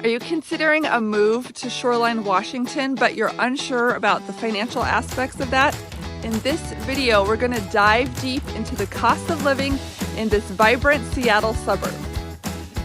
Are you considering a move to Shoreline, Washington, but you're unsure about the financial aspects of that? In this video, we're going to dive deep into the cost of living in this vibrant Seattle suburb.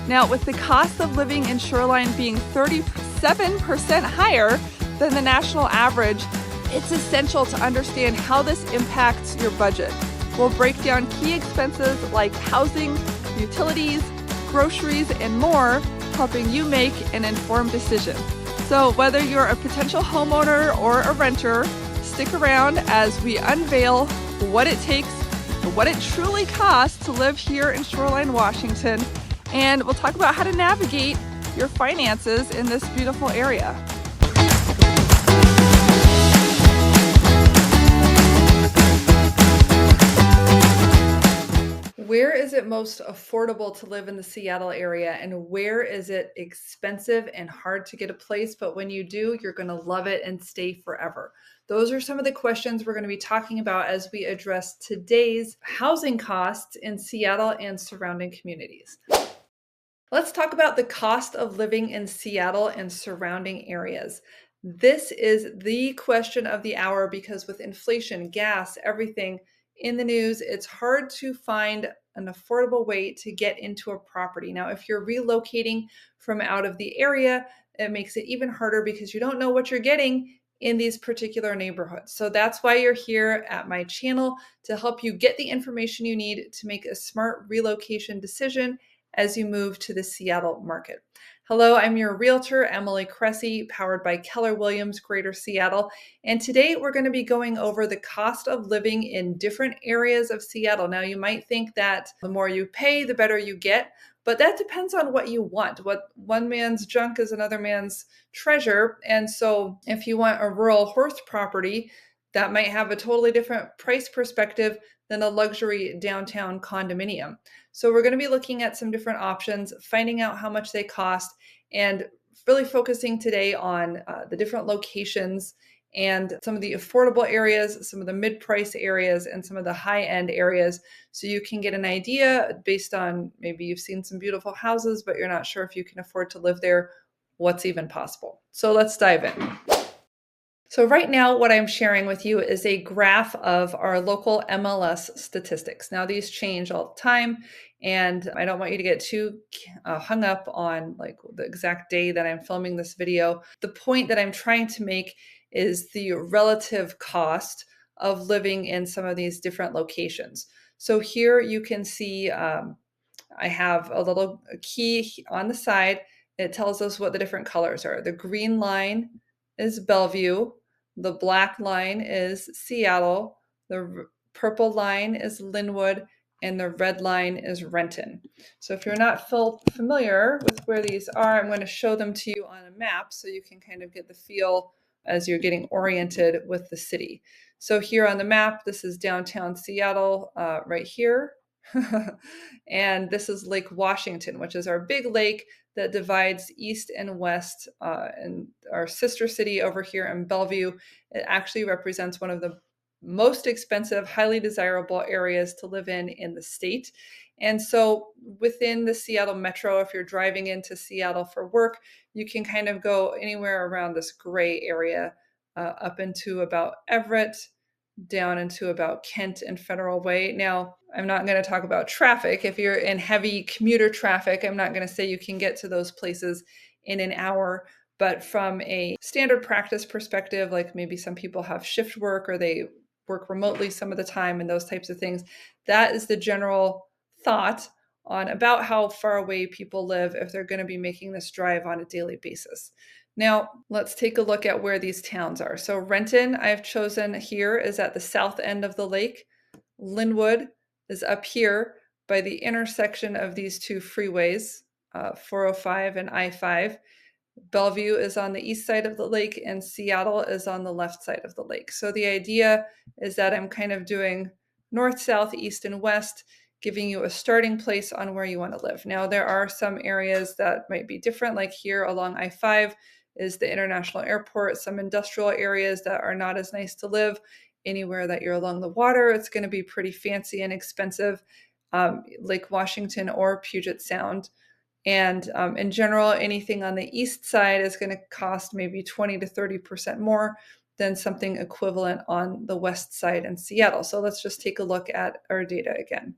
Now, with the cost of living in Shoreline being 37% higher than the national average, it's essential to understand how this impacts your budget. We'll break down key expenses like housing, utilities, groceries, and more, helping you make an informed decision. So whether you're a potential homeowner or a renter, stick around as we unveil what it takes, what it truly costs to live here in Shoreline, Washington, and we'll talk about how to navigate your finances in this beautiful area. Where is it most affordable to live in the Seattle area, and where is it expensive and hard to get a place, but when you do, you're going to love it and stay forever? Those are some of the questions we're going to be talking about as we address today's housing costs in Seattle and surrounding communities. Let's talk about the cost of living in Seattle and surrounding areas. This is the question of the hour because with inflation, gas, everything in the news, it's hard to find an affordable way to get into a property. Now, if you're relocating from out of the area, it makes it even harder because you don't know what you're getting in these particular neighborhoods. So that's why you're here at my channel, to help you get the information you need to make a smart relocation decision as you move to the Seattle market. Hello, I'm your realtor, Emily Cressey, powered by Keller Williams, Greater Seattle. And today we're going to be going over the cost of living in different areas of Seattle. Now, you might think that the more you pay, the better you get, but that depends on what you want. What one man's junk is another man's treasure. And so if you want a rural horse property, that might have a totally different price perspective than a luxury downtown condominium. So we're going to be looking at some different options, finding out how much they cost, and really focusing today on the different locations and some of the affordable areas, some of the mid-price areas, and some of the high-end areas, so you can get an idea based on maybe you've seen some beautiful houses, but you're not sure if you can afford to live there, what's even possible. So let's dive in. So right now, what I'm sharing with you is a graph of our local MLS statistics. Now, these change all the time, and I don't want you to get too hung up on like the exact day that I'm filming this video. The point that I'm trying to make is the relative cost of living in some of these different locations. So here you can see I have a little key on the side. It tells us what the different colors are. The green line is Bellevue. The black line is Seattle. The purple line is Linwood. And the red line is Renton. So if you're not familiar with where these are, I'm going to show them to you on a map so you can kind of get the feel as you're getting oriented with the city. So here on the map, this is downtown Seattle right here. And this is Lake Washington, which is our big lake that divides east and west, and our sister city over here in Bellevue. It actually represents one of the most expensive, highly desirable areas to live in the state. And so within the Seattle metro, if you're driving into Seattle for work, you can kind of go anywhere around this gray area up into about Everett, down into about Kent and Federal Way. Now, I'm not going to talk about traffic. If you're in heavy commuter traffic, I'm not going to say you can get to those places in an hour. But from a standard practice perspective, like maybe some people have shift work or they work remotely some of the time and those types of things, that is the general thought on about how far away people live if they're going to be making this drive on a daily basis. Now, let's take a look at where these towns are. So Renton, I've chosen here, is at the south end of the lake. Linwood is up here by the intersection of these two freeways, 405 and I-5. Bellevue is on the east side of the lake, and Seattle is on the left side of the lake. So the idea is that I'm kind of doing north, south, east, and west, giving you a starting place on where you want to live. Now, there are some areas that might be different, like here along I-5 is the international airport, some industrial areas that are not as nice to live. Anywhere that you're along the water, it's going to be pretty fancy and expensive. Lake Washington or Puget Sound. And in general, anything on the east side is going to cost maybe 20 to 30% more than something equivalent on the west side in Seattle. So let's just take a look at our data again.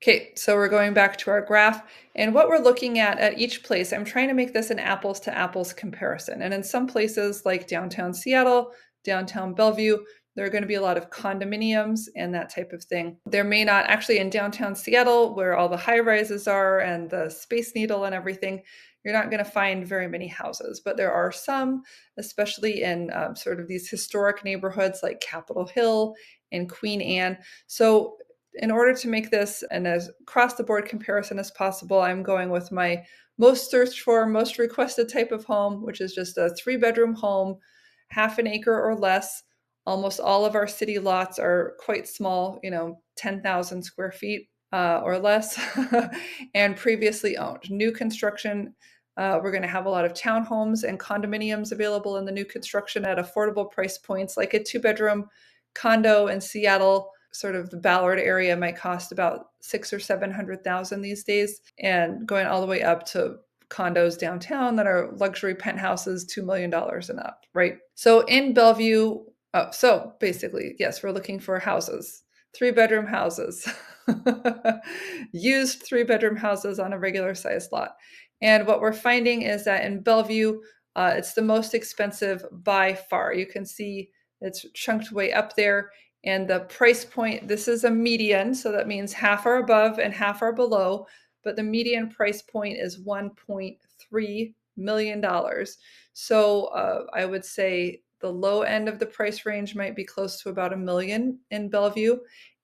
Okay, so we're going back to our graph, and what we're looking at each place, I'm trying to make this an apples to apples comparison. And in some places like downtown Seattle, downtown Bellevue, there are going to be a lot of condominiums and that type of thing. There may not, actually in downtown Seattle, where all the high rises are and the Space Needle and everything, you're not going to find very many houses, but there are some, especially in sort of these historic neighborhoods like Capitol Hill and Queen Anne. So in order to make this an as across the board comparison as possible, I'm going with my most searched for, most requested type of home, which is just a 3-bedroom home, half an acre or less. Almost all of our city lots are quite small, 10,000 square feet or less, and previously owned. New construction, we're going to have a lot of townhomes and condominiums available in the new construction at affordable price points, like a 2-bedroom condo in Seattle. Sort of the Ballard area might cost about $600,000 or $700,000 these days, and going all the way up to condos downtown that are luxury penthouses, $2 million and up, right? So in Bellevue, so basically, yes, we're looking for houses, 3-bedroom houses, used 3-bedroom houses on a regular sized lot. And what we're finding is that in Bellevue, it's the most expensive by far. You can see it's chunked way up there. And the price point, this is a median, so that means half are above and half are below, but the median price point is $1.3 million. So I would say the low end of the price range might be close to about $1 million in Bellevue.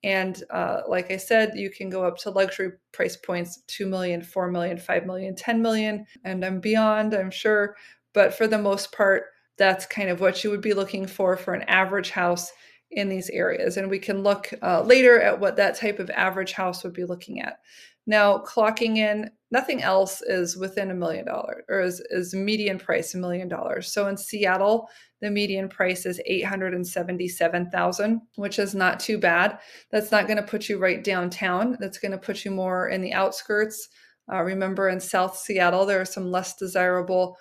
And like I said, you can go up to luxury price points, 2 million, 4 million, 5 million, 10 million, and beyond, I'm sure. But for the most part, that's kind of what you would be looking for an average house in these areas. And we can look later at what that type of average house would be looking at. Now, clocking in, nothing else is within $1 million, or is median price $1 million. So in Seattle, the median price is $877,000, which is not too bad. That's not going to put you right downtown. That's going to put you more in the outskirts. Remember, in South Seattle, there are some less desirable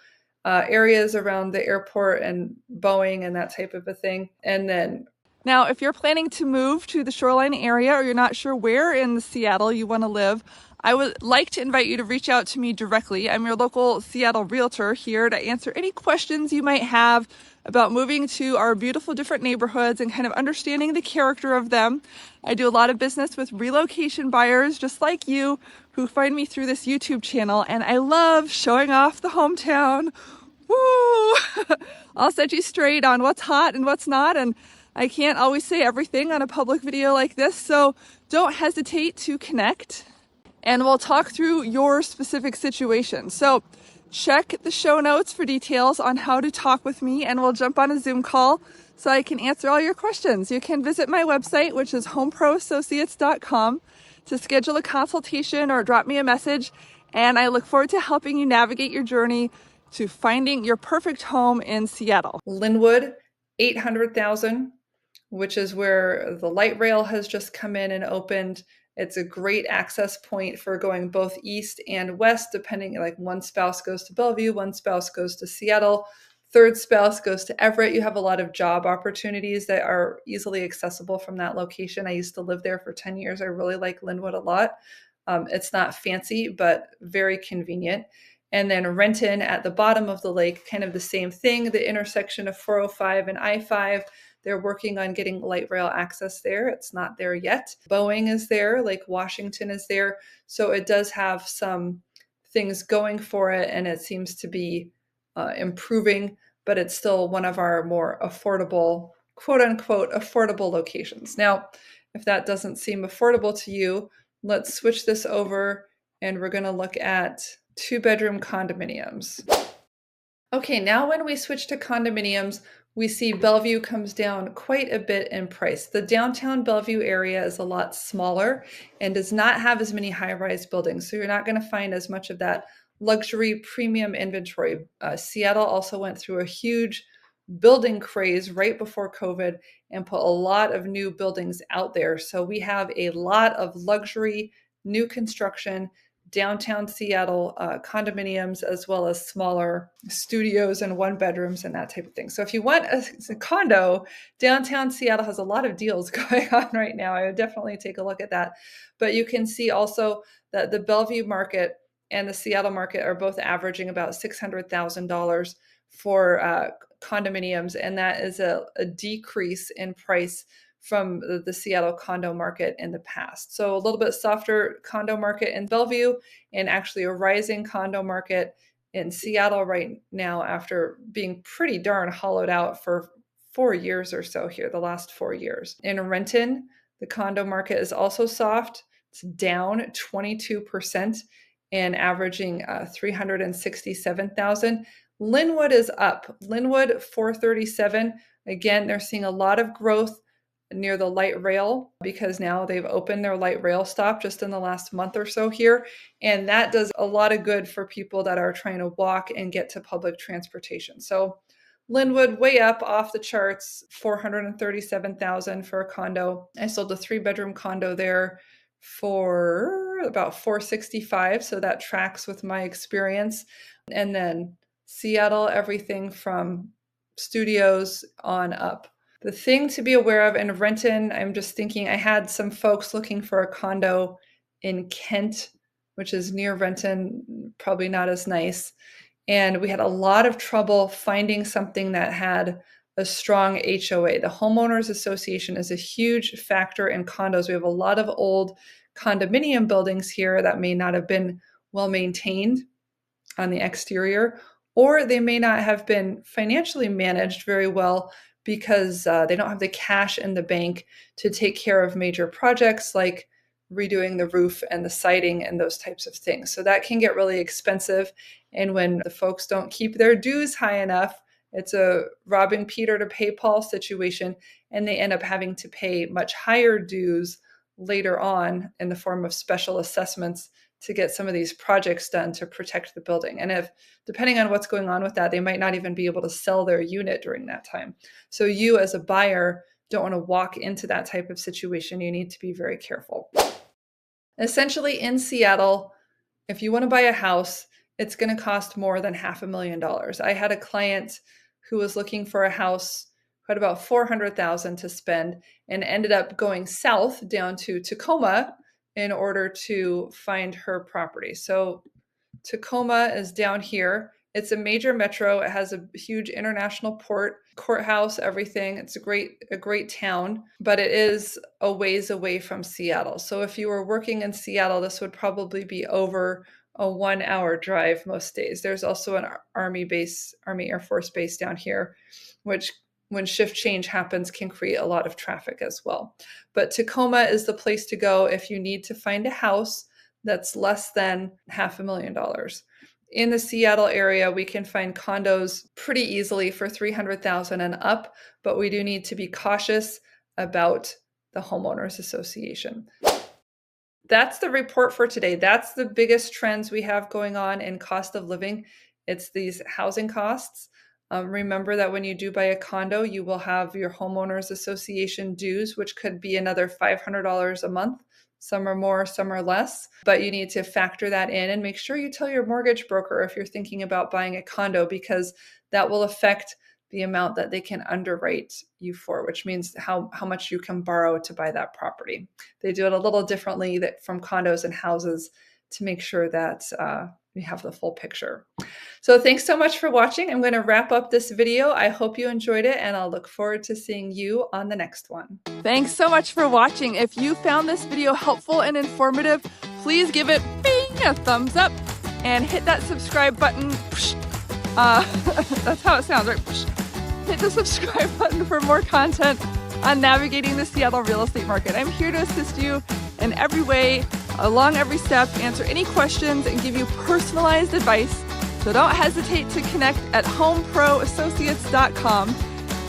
areas around the airport and Boeing and that type of a thing. And then now, if you're planning to move to the Shoreline area, or you're not sure where in Seattle you want to live, I would like to invite you to reach out to me directly. I'm your local Seattle realtor, here to answer any questions you might have about moving to our beautiful different neighborhoods and kind of understanding the character of them. I do a lot of business with relocation buyers just like you who find me through this YouTube channel, and I love showing off the hometown. Woo! I'll set you straight on what's hot and what's not, and I can't always say everything on a public video like this, so don't hesitate to connect and we'll talk through your specific situation. So check the show notes for details on how to talk with me, and we'll jump on a Zoom call so I can answer all your questions. You can visit my website, which is HomeProAssociates.com, to schedule a consultation or drop me a message, and I look forward to helping you navigate your journey to finding your perfect home in Seattle. Linwood, 800,000. Which is where the light rail has just come in and opened. It's a great access point for going both east and west, depending, like one spouse goes to Bellevue, one spouse goes to Seattle, third spouse goes to Everett. You have a lot of job opportunities that are easily accessible from that location. I used to live there for 10 years. I really like Linwood a lot. It's not fancy, but very convenient. And then Renton at the bottom of the lake, kind of the same thing, the intersection of 405 and I-5. They're working on getting light rail access there. It's not there yet. Boeing is there, Lake Washington is there. So it does have some things going for it, and it seems to be improving, but it's still one of our more affordable, quote unquote, affordable locations. Now, if that doesn't seem affordable to you, let's switch this over and we're going to look at 2-bedroom condominiums. Okay, now when we switch to condominiums, we see Bellevue comes down quite a bit in price. The downtown Bellevue area is a lot smaller and does not have as many high-rise buildings, so you're not going to find as much of that luxury premium inventory. Seattle also went through a huge building craze right before COVID and put a lot of new buildings out there. So we have a lot of luxury, new construction, downtown Seattle condominiums, as well as smaller studios and one bedrooms and that type of thing. So if you want a condo, downtown Seattle has a lot of deals going on right now. I would definitely take a look at that. But you can see also that the Bellevue market and the Seattle market are both averaging about $600,000 for condominiums, and that is a decrease in price from the Seattle condo market in the past. So a little bit softer condo market in Bellevue, and actually a rising condo market in Seattle right now after being pretty darn hollowed out for 4 years or so here, the last 4 years. In Renton, the condo market is also soft. It's down 22% and averaging 367,000. Linwood is up. Linwood 437. Again, they're seeing a lot of growth near the light rail because now they've opened their light rail stop just in the last month or so here. And that does a lot of good for people that are trying to walk and get to public transportation. So Linwood way up off the charts, 437,000 for a condo. I sold a 3-bedroom condo there for about 465. So that tracks with my experience. And then Seattle, everything from studios on up. The thing to be aware of in Renton, I'm just thinking I had some folks looking for a condo in Kent, which is near Renton, probably not as nice. And we had a lot of trouble finding something that had a strong HOA. The Homeowners Association is a huge factor in condos. We have a lot of old condominium buildings here that may not have been well maintained on the exterior, or they may not have been financially managed very well because they don't have the cash in the bank to take care of major projects like redoing the roof and the siding and those types of things. So that can get really expensive. And when the folks don't keep their dues high enough, it's a robbing Peter to pay Paul situation, and they end up having to pay much higher dues later on in the form of special assessments to get some of these projects done to protect the building. And if, depending on what's going on with that, they might not even be able to sell their unit during that time. So you as a buyer don't want to walk into that type of situation. You need to be very careful. Essentially in Seattle, if you want to buy a house, it's going to cost more than $500,000. I had a client who was looking for a house who had about $400,000 to spend and ended up going south down to Tacoma in order to find her property. So Tacoma is down here. It's a major metro. It has a huge international port, courthouse, everything. It's a great town, but it is a ways away from Seattle. So if you were working in Seattle, this would probably be over a 1-hour drive most days. There's also an Army Air Force base down here, which when shift change happens can create a lot of traffic as well. But Tacoma is the place to go if you need to find a house that's less than $500,000. In the Seattle area, we can find condos pretty easily for $300,000 and up, but we do need to be cautious about the Homeowners Association. That's the report for today. That's the biggest trends we have going on in cost of living. It's these housing costs. Remember that when you do buy a condo, you will have your Homeowners Association dues, which could be another $500 a month. Some are more, some are less, but you need to factor that in and make sure you tell your mortgage broker if you're thinking about buying a condo, because that will affect the amount that they can underwrite you for, which means how much you can borrow to buy that property. They do it a little differently from condos and houses to make sure that we have the full picture. So thanks so much for watching. I'm going to wrap up this video. I hope you enjoyed it, and I'll look forward to seeing you on the next one. Thanks so much for watching. If you found this video helpful and informative, please give it a thumbs up and hit that subscribe button. That's how it sounds, right? Hit the subscribe button for more content on navigating the Seattle real estate market. I'm here to assist you in every way, along every step, answer any questions, and give you personalized advice. So don't hesitate to connect at HomeProAssociates.com.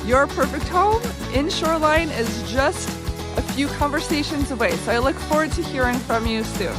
Your perfect home in Shoreline is just a few conversations away. So I look forward to hearing from you soon.